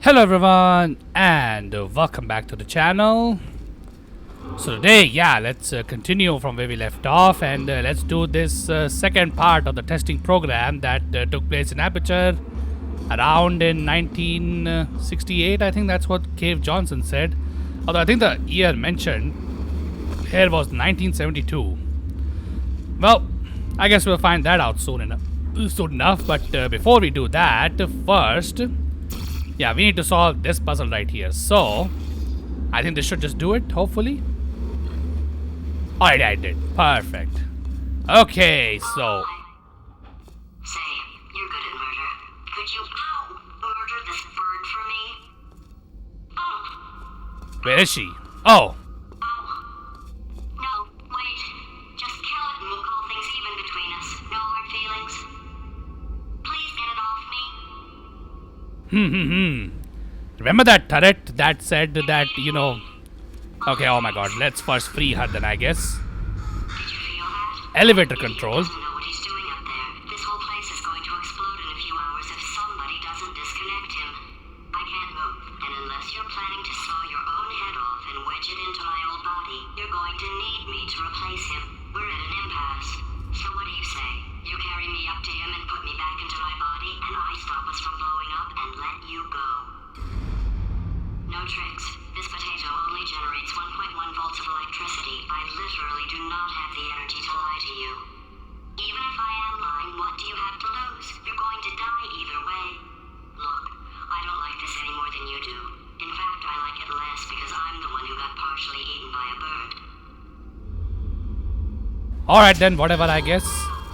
Hello everyone and welcome back to the channel. So today, let's continue from where we left off and let's do this second part of the testing program that took place in Aperture around in 1968. I think that's what Cave Johnson said. Although I think the year mentioned here was 1972. Well, I guess we'll find that out soon enough. But before we do that, first, we need to solve this puzzle right here. So, I think this should just do it, hopefully. Alright, I did. Perfect. Okay, so... Say, you're good at murder. Could you, murder this bird for me? Where is she? Oh. No, wait. Just kill it and we'll call things even between us. No hard feelings. Please get it off me. Remember that turret that said that, Okay, oh my god, let's first free her then, I guess. Did you feel that? Elevator control. He doesn't know what he's doing up there. This whole place is going to explode in a few hours if somebody doesn't disconnect him. I can't move, and unless you're planning to saw your own head off and wedge it into my old body, you're going to need me to replace him. We're at an impasse. So what do you say? You carry me up to him and put me back into my body, and I stop us from blowing up and let you go. No tricks. This potato only generates 1.1 volts of electricity. I literally do not have the energy to lie to you. Even if I am lying, what do you have to lose? You're going to die either way. Look, I don't like this any more than you do. In fact, I like it less because I'm the one who got partially eaten by a bird. Alright then, whatever, I guess.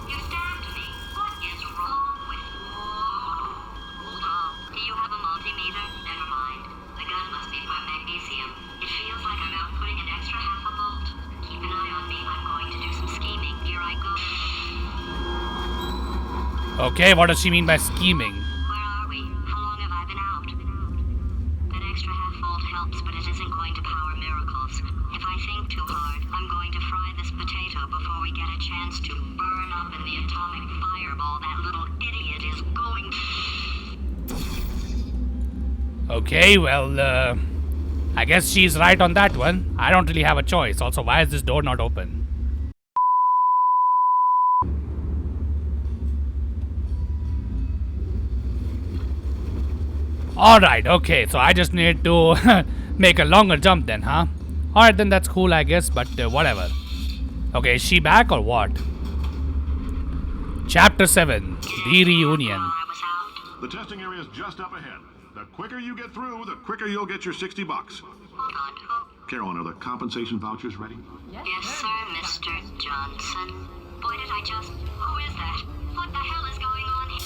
You stabbed me. What is wrong with you? Hold on. Do you have a multimeter? Never mind. The gun must be for magnesium. It feels like I'm outputting an extra half a volt. Keep an eye on me. I'm going to do some scheming. Here I go. Okay, what does she mean by scheming? Where are we? How long have I been out? That extra half volt helps, but it isn't going to power miracles. If I think too hard, I'm going to fry this potato before we get a chance to burn up in the atomic fireball that little idiot is going to... Okay, well, I guess she's right on that one. I don't really have a choice. Also, why is this door not open? Alright, okay, so I just need to make a longer jump then, huh? Alright, then that's cool, I guess, but whatever. Okay, is she back or what? Chapter 7, The Reunion. I was out. The testing area is just up ahead. The quicker you get through, the quicker you'll get your $60. Hold on. Carolyn, are the compensation vouchers ready? Yes, sir, Mr. Johnson. Boy, did I just... Who is that? What the hell is going on here?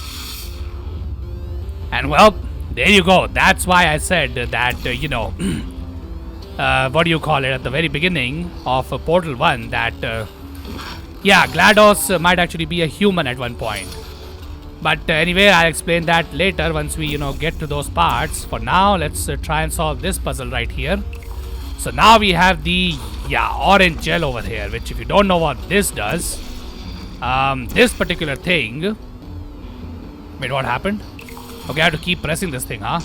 And well, there you go. That's why I said that, what do you call it, at the very beginning of Portal 1, that, GLaDOS might actually be a human at one point. But anyway, I'll explain that later once we, get to those parts. For now, let's try and solve this puzzle right here. So now we have the, orange gel over here, which if you don't know what this does, this particular thing... Wait, what happened? Okay, I have to keep pressing this thing, huh?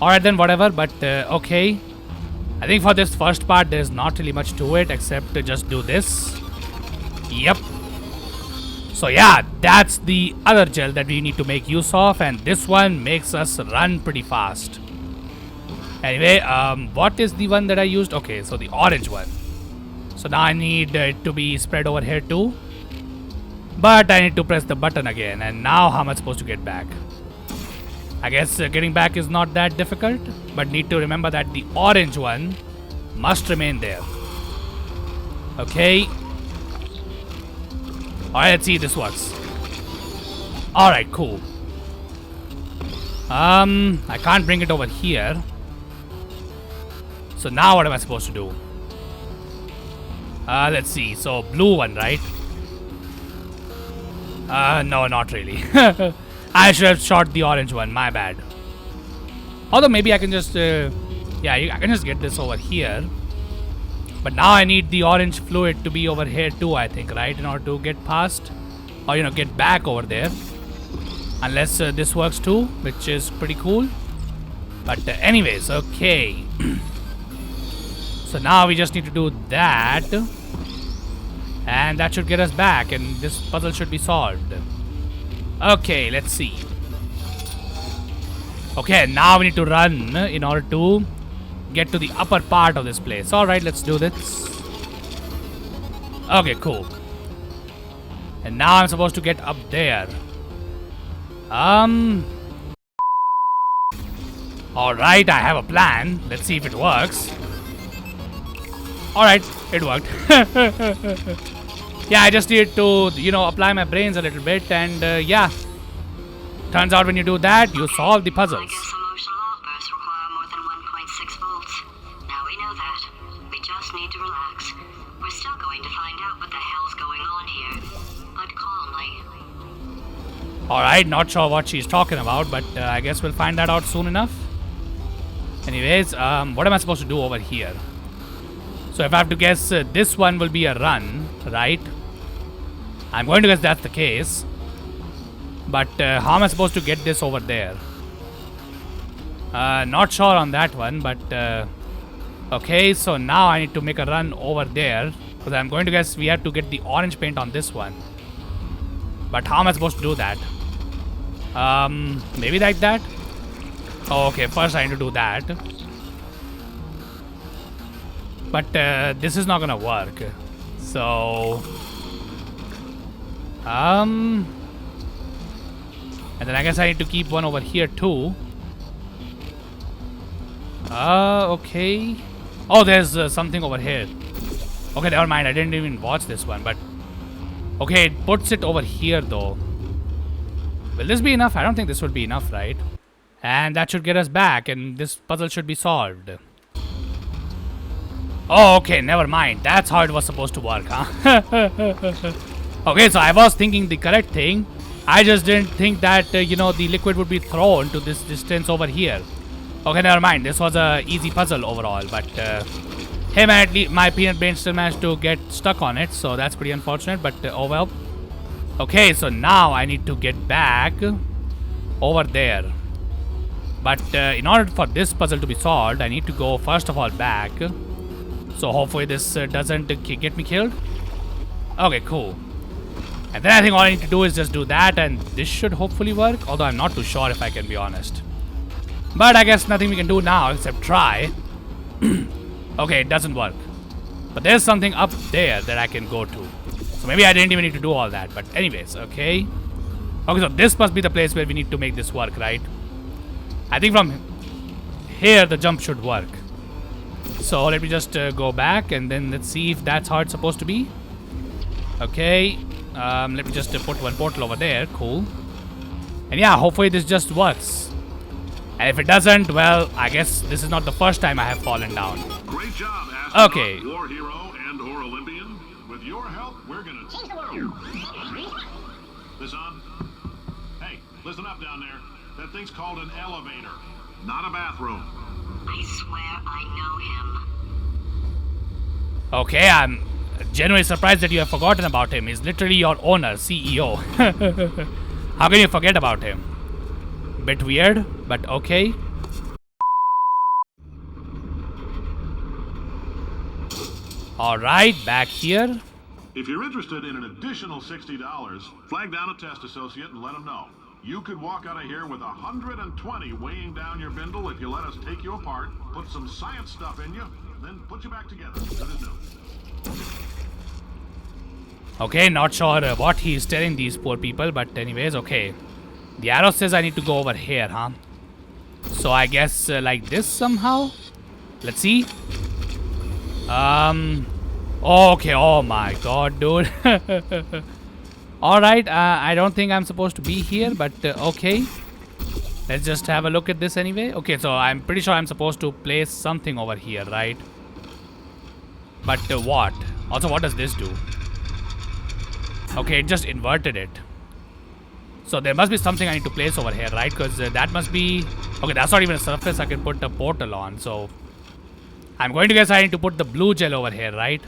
Alright then, whatever, but okay. I think for this first part, there's not really much to it except to just do this. Yep. So that's the other gel that we need to make use of, and this one makes us run pretty fast. Anyway, what is the one that I used? Okay, so the orange one. So now I need it to be spread over here too. But I need to press the button again, and now how am I supposed to get back? I guess getting back is not that difficult, but need to remember that the orange one must remain there. Okay. Alright, let's see if this works. Alright, cool. I can't bring it over here. So now what am I supposed to do? Let's see. So blue one, right? No, not really. I should have shot the orange one, my bad. Although maybe I can just, I can just get this over here. But now I need the orange fluid to be over here too, I think, right? In order to get past, or get back over there. Unless this works too, which is pretty cool. But anyways, okay. So now we just need to do that. And that should get us back, and this puzzle should be solved. Okay, let's see. Okay, now we need to run in order to get to the upper part of this place. Alright, let's do this. Okay, cool. And now I'm supposed to get up there. Alright, I have a plan. Let's see if it works. Alright, it worked. Yeah, I just need to, apply my brains a little bit, and yeah. Turns out when you do that, you solve the I puzzles. guess emotional outbursts require more than 1.6 volts. Now we know that. We just need to relax. We're still going to find out what the hell's going on here, but calmly. Alright, not sure what she's talking about, but I guess we'll find that out soon enough. Anyways, what am I supposed to do over here? So if I have to guess, this one will be a run, right? I'm going to guess that's the case. But how am I supposed to get this over there? Not sure on that one, but okay, so now I need to make a run over there, because I'm going to guess we have to get the orange paint on this one. But how am I supposed to do that? Maybe like that? Oh, okay, first I need to do that. But this is not gonna work. So and then I guess I need to keep one over here too. Okay. Oh, there's something over here. Okay, never mind. I didn't even watch this one, but okay, it puts it over here though. Will this be enough? I don't think this would be enough, right? And that should get us back, and this puzzle should be solved. Oh, okay, never mind. That's how it was supposed to work, huh? Okay, so I was thinking the correct thing. I just didn't think that, the liquid would be thrown to this distance over here. Okay, never mind. This was a easy puzzle overall, but hey man, at least my peanut brain still managed to get stuck on it, so that's pretty unfortunate, but oh well. Okay, so now I need to get back over there. But in order for this puzzle to be solved, I need to go first of all back. So hopefully this doesn't get me killed. Okay, cool. And then I think all I need to do is just do that, and this should hopefully work. Although I'm not too sure, if I can be honest. But I guess nothing we can do now except try. Okay, it doesn't work. But there's something up there that I can go to. So maybe I didn't even need to do all that. But anyways, okay. Okay, so this must be the place where we need to make this work, right? I think from here the jump should work. So let me just go back, and then let's see if that's how it's supposed to be. Okay. Let me just put one portal over there. Cool. And yeah, hopefully this just works. And if it doesn't, well, I guess this is not the first time I have fallen down. Great job, astronaut, Okay. war hero, and/or Olympian. With your help, we're gonna change the world. This on? Hey, listen up down there. That thing's called an elevator, not a bathroom. I swear I know him. Okay, I'm genuinely surprised that you have forgotten about him. He's literally your owner, CEO. How can you forget about him? Bit weird, but okay. Alright, back here. If you're interested in an additional $60, flag down a test associate and let them know. You could walk out of here with 120 weighing down your bindle if you let us take you apart, put some science stuff in you, then put you back together. Good as new. Okay, not sure what he's telling these poor people, but anyways, okay. The arrow says I need to go over here, huh? So I guess like this somehow? Let's see. Okay, oh my god, dude. Alright, I don't think I'm supposed to be here, but okay. Let's just have a look at this anyway. Okay, so I'm pretty sure I'm supposed to place something over here, right? But what? Also, what does this do? Okay, it just inverted it. So there must be something I need to place over here, right? Because that must be... Okay, that's not even a surface I can put a portal on, so... I'm going to guess I need to put the blue gel over here, right?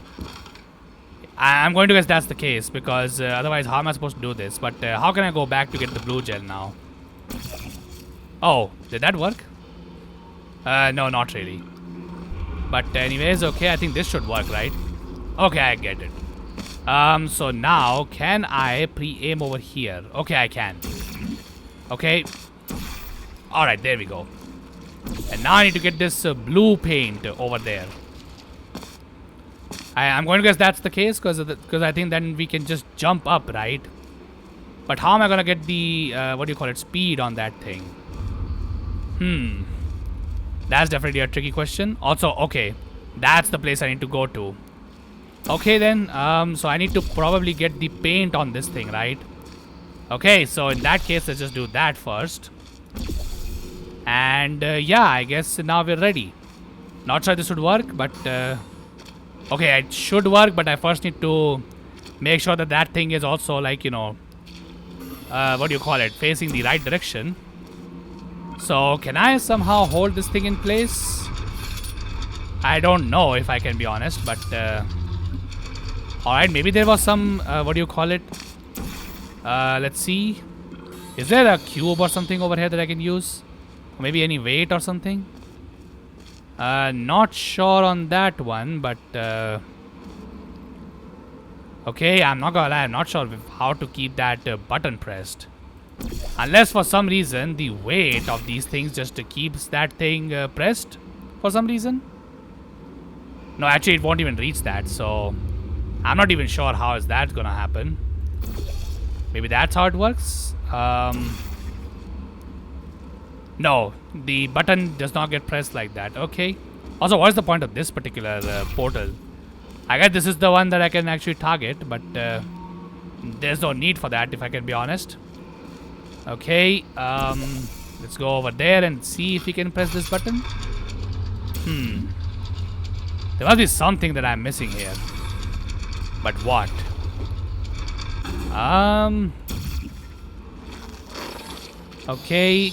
I'm going to guess that's the case, because otherwise how am I supposed to do this? But how can I go back to get the blue gel now? Oh, did that work? No, not really. But anyways, okay, I think this should work, right? Okay, I get it. So now, can I pre-aim over here? Okay, I can. Okay. Alright, there we go. And now I need to get this blue paint over there. I'm going to guess that's the case, because I think then we can just jump up, right? But how am I going to get the, what do you call it, speed on that thing? That's definitely a tricky question. Also, okay, that's the place I need to go to. Okay then, so I need to probably get the paint on this thing, right? Okay, so in that case, let's just do that first. And yeah, I guess now we're ready. Not sure this would work, but okay, it should work, but I first need to make sure that that thing is also, like, you know, what do you call it, facing the right direction. So can I somehow hold this thing in place? I don't know, if I can be honest, but alright, maybe there was some, what do you call it, let's see. Is there a cube or something over here that I can use? Or maybe any weight or something? Not sure on that one, but okay, I'm not gonna lie, I'm not sure how to keep that button pressed. Unless for some reason the weight of these things just keeps that thing pressed for some reason. No, actually it won't even reach that, so I'm not even sure how is that gonna happen. Maybe that's how it works. No, the button does not get pressed like that. Okay. Also, what is the point of this particular portal? I guess this is the one that I can actually target, but there's no need for that, if I can be honest. Okay, let's go over there and see if we can press this button. There must be something that I'm missing here. But what? Okay.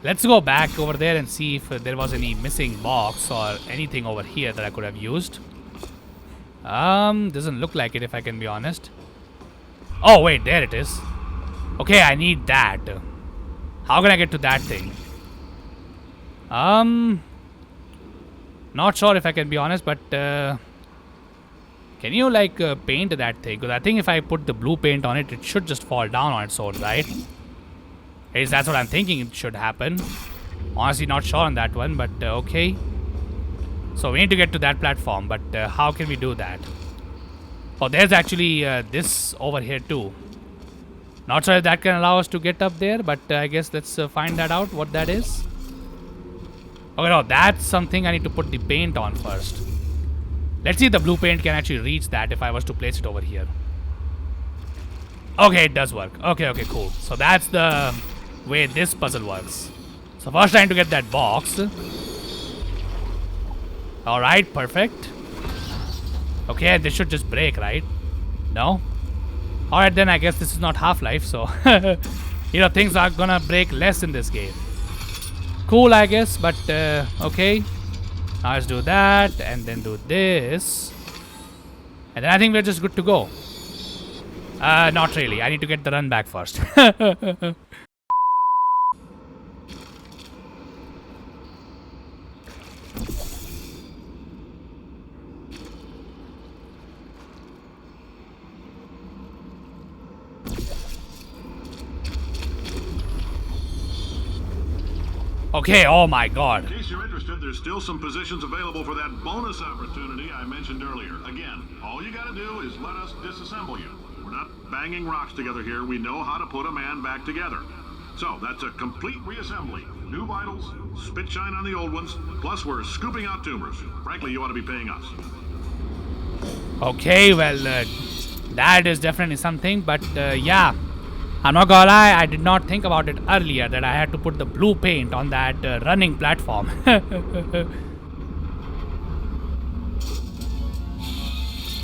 Let's go back over there and see if there was any missing box or anything over here that I could have used. Doesn't look like it, if I can be honest. Oh, wait, there it is. Okay, I need that. How can I get to that thing? Not sure if I can be honest, but can you like paint that thing? Because I think if I put the blue paint on it, it should just fall down on its own, right? At least that's what I'm thinking it should happen. Honestly, not sure on that one, but okay. So we need to get to that platform, but how can we do that? Oh, there's actually this over here too. Not sure if that can allow us to get up there, but I guess let's find that out, what that is. Okay, no, that's something I need to put the paint on first. Let's see if the blue paint can actually reach that if I was to place it over here. Okay, it does work. Okay, okay, cool. So that's the way this puzzle works. So first trying to get that box. Alright, perfect. Okay, this should just break, right? No? Alright, then I guess this is not Half-Life, so you know, things are gonna break less in this game. Cool, I guess, but okay. Now let's do that, and then do this. And then I think we're just good to go. Not really. I need to get the run back first. Okay, oh my god. In case you're interested, there's still some positions available for that bonus opportunity I mentioned earlier. Again, all you gotta do is let us disassemble you. We're not banging rocks together here. We know how to put a man back together. So, that's a complete reassembly. New vitals, spit shine on the old ones, plus we're scooping out tumors. Frankly, you ought to be paying us. Okay, well, that is definitely something, but yeah. I'm not gonna lie, I did not think about it earlier that I had to put the blue paint on that running platform.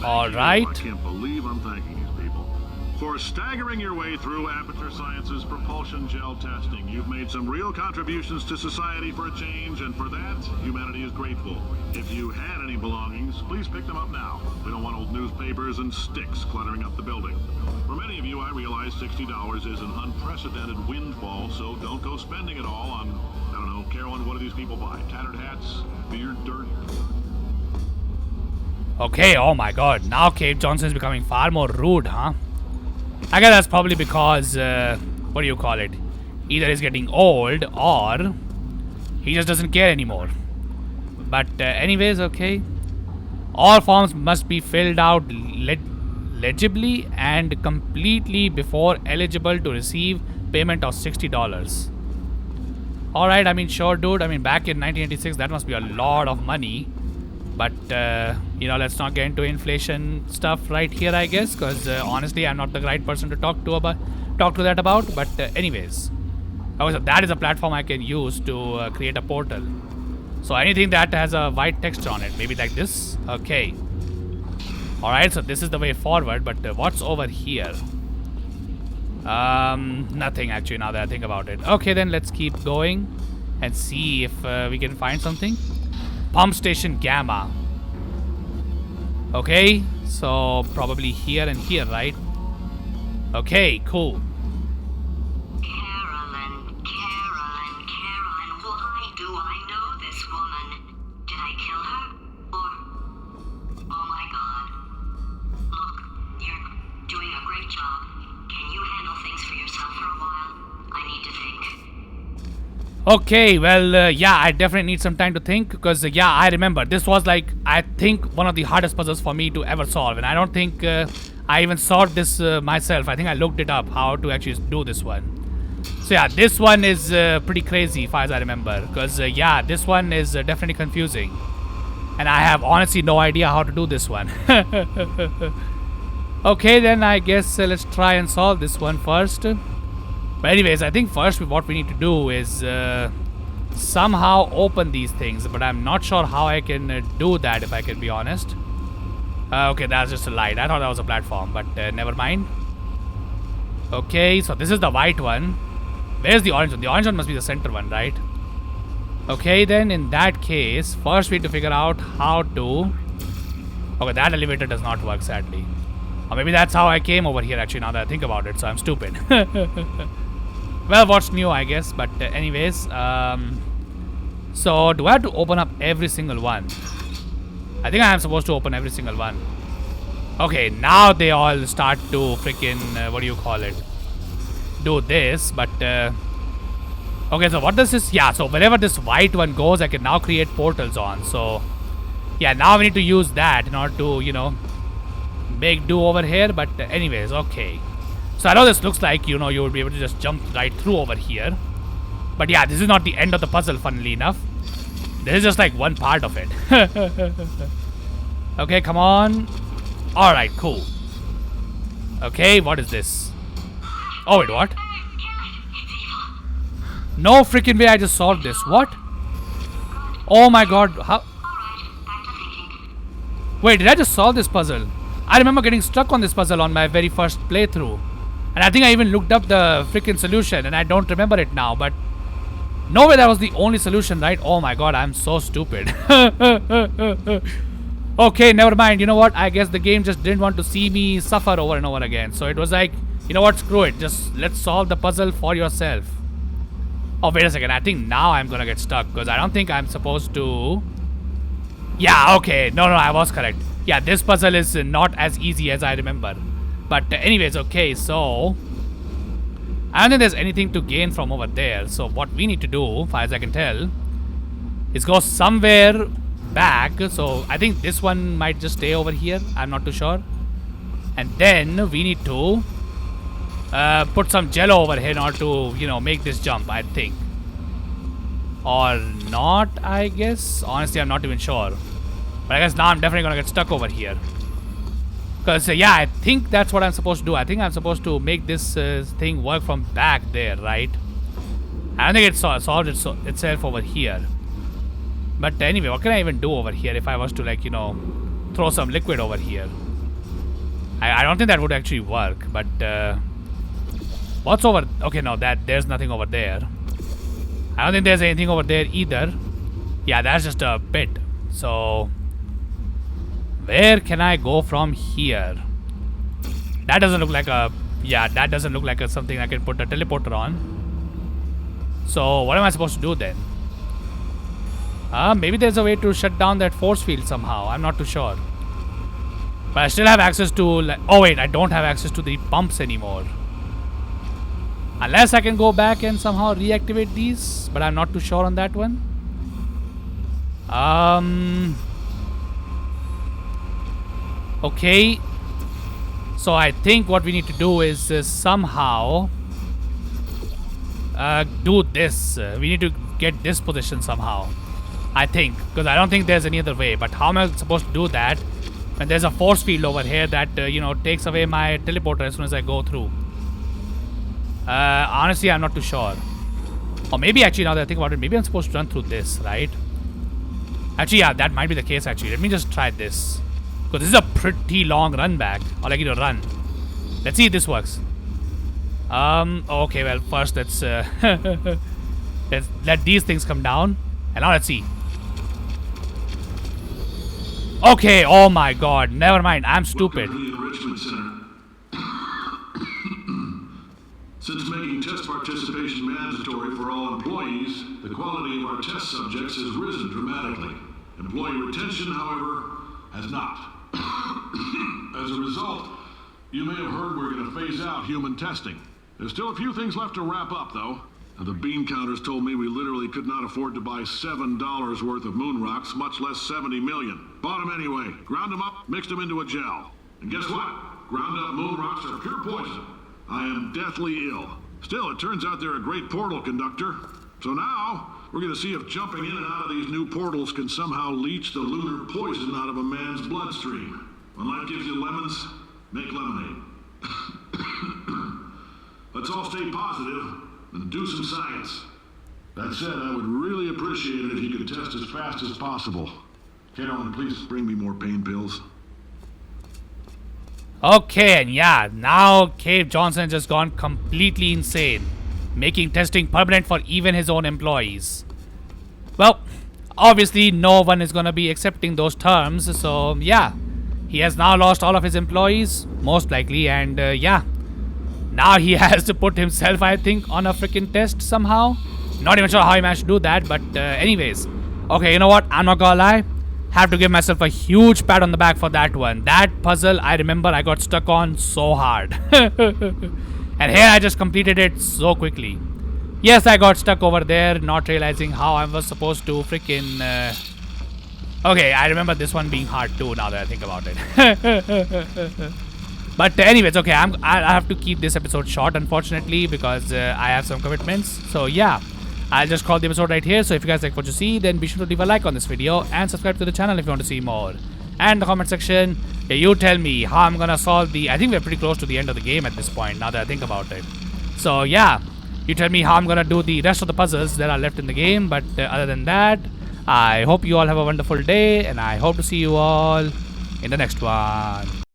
Alright. I can't believe I'm thanking these people. For staggering your way through Aperture Science's propulsion gel testing, you've made some real contributions to society for a change, and for that, humanity is grateful. If you had any belongings, please pick them up now. We don't want old newspapers and sticks cluttering up the building. For many of you, I realize $60 is an unprecedented windfall, so don't go spending it all on, I don't know, Carolyn, what do these people buy? Tattered hats, beer, dirt? Okay, oh my god. Now Cave Johnson is becoming far more rude, huh? I guess that's probably because, what do you call it? Either he's getting old or he just doesn't care anymore. But anyways, okay. All forms must be filled out legibly and completely before eligible to receive payment of $60. Alright, I mean, sure, dude. I mean, back in 1986, that must be a lot of money. But, you know, let's not get into inflation stuff right here, I guess. Because, honestly, I'm not the right person to talk to that about. But, anyways. Okay, so that is a platform I can use to create a portal. So anything that has a white texture on it, maybe like this. Okay. Alright, so this is the way forward, but what's over here? Nothing actually, now that I think about it. Okay, then let's keep going and see if we can find something. Pump station Gamma. Okay, so probably here and here, right? Okay, cool. Why do I know this woman? Did I kill her? Or... Oh my god. Look, you're doing a great job. Can you handle things for yourself for a while? I need to think. Okay, well, yeah, I definitely need some time to think because, yeah, I remember. This was like, I think, one of the hardest puzzles for me to ever solve. And I don't think I even solved this myself. I think I looked it up, how to actually do this one. So yeah, this one is pretty crazy, as far as I remember. Because, yeah, this one is definitely confusing. And I have honestly no idea how to do this one. Okay, then I guess let's try and solve this one first. But anyways, I think first what we need to do is somehow open these things. But I'm not sure how I can do that, if I can be honest. Okay, that's just a light. I thought that was a platform, but never mind. Okay, so this is the white one. Where's the orange one? The orange one must be the center one, right? Okay, then in that case, first we need to figure out how to... Okay, that elevator does not work, sadly. Or maybe that's how I came over here, actually, now that I think about it, so I'm stupid. Well, what's new, I guess, but anyways, so do I have to open up every single one? I think I am supposed to open every single one. Okay, now they all start to freaking, what do you call it? Do this, but, okay, so what does this, yeah, so wherever this white one goes, I can now create portals on, so, yeah, now we need to use that in order to, you know, make do over here, but anyways, okay. So I know this looks like, you know, you would be able to just jump right through over here. But yeah, this is not the end of the puzzle, funnily enough. This is just like one part of it. Okay, come on. Alright, cool. Okay, what is this? Oh, wait, what? No freaking way I just solved this. What? Oh my god, how? Wait, did I just solve this puzzle? I remember getting stuck on this puzzle on my very first playthrough. And I think I even looked up the freaking solution and I don't remember it now, but no way that was the only solution, right? Oh my god, I'm so stupid. Okay, never mind. You know what? I guess the game just didn't want to see me suffer over and over again. So it was like, you know what? Screw it. Just let's solve the puzzle for yourself. Oh, wait a second. I think now I'm gonna get stuck because I don't think I'm supposed to... Yeah, okay. No, I was correct. Yeah, this puzzle is not as easy as I remember. But anyways, okay, so... I don't think there's anything to gain from over there. So what we need to do, as far as I can tell, is go somewhere back. So I think this one might just stay over here. I'm not too sure. And then we need to put some jello over here in order to, you know, make this jump, I think. Or not, I guess. Honestly, I'm not even sure. But I guess now I'm definitely gonna get stuck over here. Because, yeah, I think that's what I'm supposed to do. I think I'm supposed to make this thing work from back there, right? I don't think it solved itself over here. But anyway, what can I even do over here if I was to, like, you know, throw some liquid over here? I don't think that would actually work, but... what's over... Okay, no, there's nothing over there. I don't think there's anything over there either. Yeah, that's just a pit. So... where can I go from here? That doesn't look like a... Yeah, that doesn't look like something I can put a teleporter on. So, what am I supposed to do then? Maybe there's a way to shut down that force field somehow. I'm not too sure. But I still have access to... oh wait, I don't have access to the pumps anymore. Unless I can go back and somehow reactivate these. But I'm not too sure on that one. Okay. So I think what we need to do is somehow... do this. We need to get this position somehow. I think. Because I don't think there's any other way. But how am I supposed to do that? And there's a force field over here that, you know, takes away my teleporter as soon as I go through. Honestly, I'm not too sure. Or maybe actually, now that I think about it, maybe I'm supposed to run through this, right? Actually, yeah, that might be the case actually. Let me just try this. Because this is a pretty long run back. Or like, you know, run. Let's see if this works. Okay, well, first let's, let's let these things come down. And now let's see. Okay, oh my god, never mind, I'm stupid. Welcome to the Enrichment Center. Since making test participation mandatory for all employees, the quality of our test subjects has risen dramatically. Employee retention, however, has not. As a result, you may have heard we're going to phase out human testing. There's still a few things left to wrap up, though. The bean counters told me we literally could not afford to buy $7 worth of moon rocks, much less 70 million. Bought them anyway, ground them up, mixed them into a gel. And guess what? Ground up moon rocks are pure poison. I am deathly ill. Still, it turns out they're a great portal conductor. So now, we're gonna see if jumping in and out of these new portals can somehow leach the lunar poison out of a man's bloodstream. When life gives you lemons, make lemonade. Let's all stay positive and do some science. That said, I would really appreciate it if you could test as fast as possible. Carolyn, please bring me more pain pills. Okay, and yeah, now Cave Johnson just gone completely insane, making testing permanent for even his own employees. Well, obviously no one is gonna be accepting those terms, so yeah, he has now lost all of his employees, most likely, and yeah. Now he has to put himself, I think, on a freaking test somehow. Not even sure how he managed to do that, but anyways. Okay, you know what? I'm not gonna lie. Have to give myself a huge pat on the back for that one. That puzzle, I remember I got stuck on so hard. And here I just completed it so quickly. Yes, I got stuck over there, not realizing how I was supposed to freaking... Okay, I remember this one being hard too, now that I think about it. But anyways, okay, I have to keep this episode short, unfortunately, because I have some commitments. So yeah, I'll just call the episode right here. So if you guys like what you see, then be sure to leave a like on this video and subscribe to the channel if you want to see more. And in the comment section, you tell me how I'm gonna solve the... I think we're pretty close to the end of the game at this point, now that I think about it. So yeah, you tell me how I'm gonna do the rest of the puzzles that are left in the game. But other than that, I hope you all have a wonderful day, and I hope to see you all in the next one.